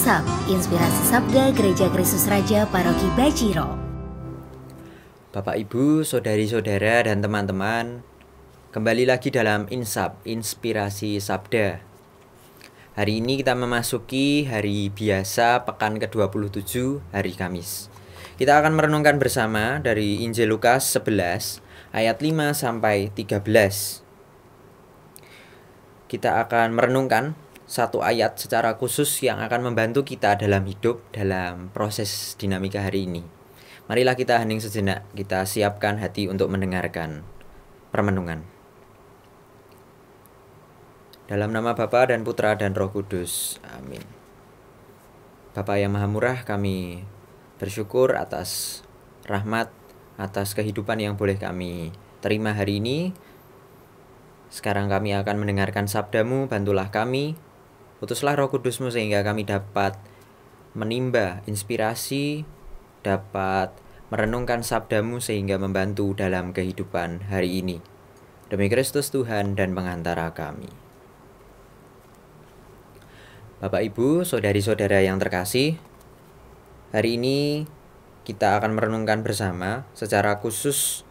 Insap, Inspirasi Sabda Gereja Kristus Raja Paroki Bajiro. Bapak, Ibu, saudari-saudara, dan teman-teman, kembali lagi dalam Insap, Inspirasi Sabda. Hari ini kita memasuki hari biasa pekan ke-27, hari Kamis. Kita akan merenungkan bersama dari Injil Lukas 11 ayat 5 sampai 13. Kita akan merenungkan satu ayat secara khusus yang akan membantu kita dalam hidup, dalam proses dinamika hari ini. Marilah kita hening sejenak, kita siapkan hati untuk mendengarkan permenungan. Dalam nama Bapa dan Putra dan Roh Kudus. Amin. Bapa yang Maha Murah, kami bersyukur atas rahmat, atas kehidupan yang boleh kami terima hari ini. Sekarang kami akan mendengarkan sabda-Mu, bantulah kami. Utuslah Roh Kudus-Mu sehingga kami dapat menimba inspirasi, dapat merenungkan sabda-Mu sehingga membantu dalam kehidupan hari ini. Demi Kristus Tuhan dan pengantara kami. Bapak, Ibu, saudari-saudara yang terkasih, hari ini kita akan merenungkan bersama secara khusus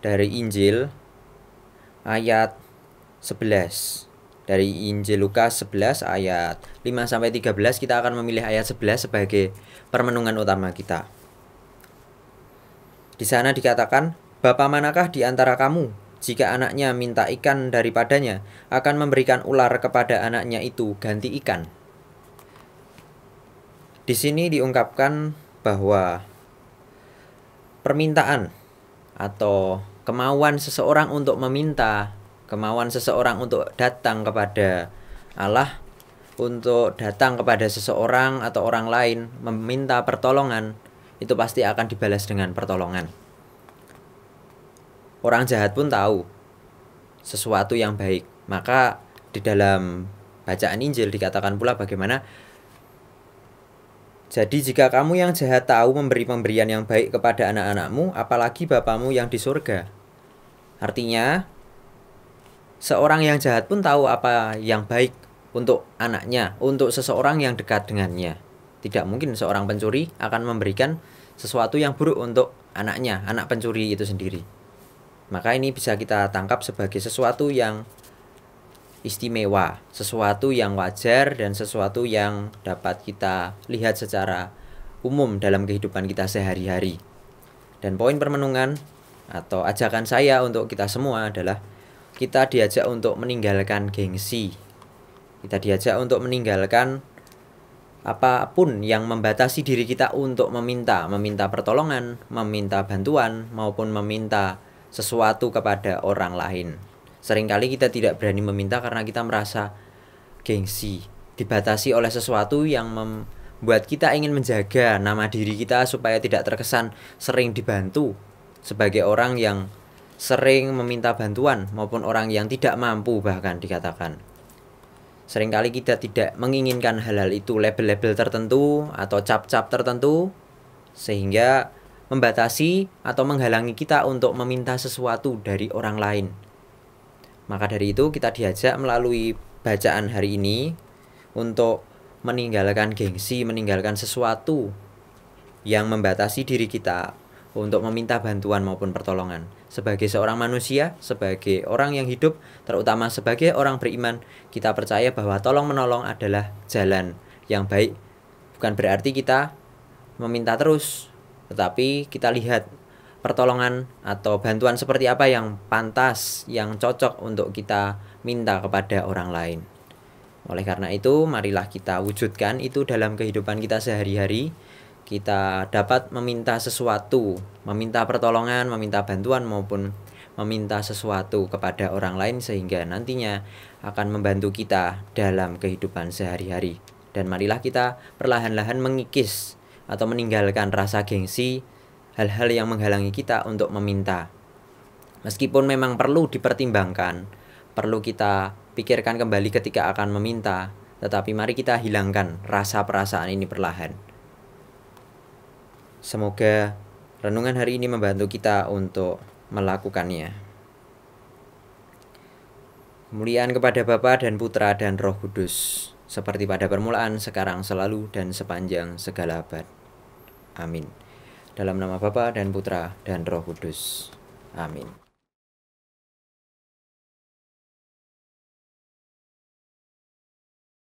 dari Injil ayat 11. Dari Injil Lukas 11 ayat 5-13 kita akan memilih ayat 11 sebagai permenungan utama kita. Di sana dikatakan, "Bapa manakah di antara kamu, jika anaknya minta ikan daripadanya, akan memberikan ular kepada anaknya itu ganti ikan?" Di sini diungkapkan bahwa permintaan atau kemauan seseorang untuk meminta, kemauan seseorang untuk datang kepada Allah, untuk datang kepada seseorang atau orang lain, meminta pertolongan, itu pasti akan dibalas dengan pertolongan. Orang jahat pun tahu sesuatu yang baik. Maka di dalam bacaan Injil dikatakan pula bagaimana, "Jadi jika kamu yang jahat tahu memberi pemberian yang baik kepada anak-anakmu, apalagi Bapamu yang di surga." Artinya, seorang yang jahat pun tahu apa yang baik untuk anaknya, untuk seseorang yang dekat dengannya. Tidak mungkin seorang pencuri akan memberikan sesuatu yang buruk untuk anaknya, anak pencuri itu sendiri. Maka ini bisa kita tangkap sebagai sesuatu yang istimewa, sesuatu yang wajar, dan sesuatu yang dapat kita lihat secara umum dalam kehidupan kita sehari-hari. Dan poin permenungan atau ajakan saya untuk kita semua adalah kita diajak untuk meninggalkan gengsi. Kita diajak untuk meninggalkan apapun yang membatasi diri kita untuk meminta pertolongan, meminta bantuan, maupun meminta sesuatu kepada orang lain. Seringkali kita tidak berani meminta karena kita merasa gengsi, dibatasi oleh sesuatu yang membuat kita ingin menjaga nama diri kita supaya tidak terkesan sering dibantu sebagai orang yang sering meminta bantuan maupun orang yang tidak mampu bahkan dikatakan. Seringkali kita tidak menginginkan hal-hal itu, label-label tertentu atau cap-cap tertentu, sehingga membatasi atau menghalangi kita untuk meminta sesuatu dari orang lain. Maka dari itu kita diajak melalui bacaan hari ini untuk meninggalkan gengsi, meninggalkan sesuatu yang membatasi diri kita untuk meminta bantuan maupun pertolongan. Sebagai seorang manusia, sebagai orang yang hidup, terutama sebagai orang beriman, kita percaya bahwa tolong-menolong adalah jalan yang baik. Bukan berarti kita meminta terus, tetapi kita lihat pertolongan atau bantuan seperti apa yang pantas, yang cocok untuk kita minta kepada orang lain. Oleh karena itu, marilah kita wujudkan itu dalam kehidupan kita sehari-hari. Kita dapat meminta sesuatu, meminta pertolongan, meminta bantuan, maupun meminta sesuatu kepada orang lain sehingga nantinya akan membantu kita dalam kehidupan sehari-hari. Dan marilah kita perlahan-lahan mengikis atau meninggalkan rasa gengsi, hal-hal yang menghalangi kita untuk meminta. Meskipun memang perlu dipertimbangkan, perlu kita pikirkan kembali ketika akan meminta, tetapi mari kita hilangkan rasa perasaan ini perlahan. Semoga renungan hari ini membantu kita untuk melakukannya. Kemuliaan kepada Bapa dan Putra dan Roh Kudus, seperti pada permulaan, sekarang, selalu, dan sepanjang segala abad. Amin. Dalam nama Bapa dan Putra dan Roh Kudus. Amin.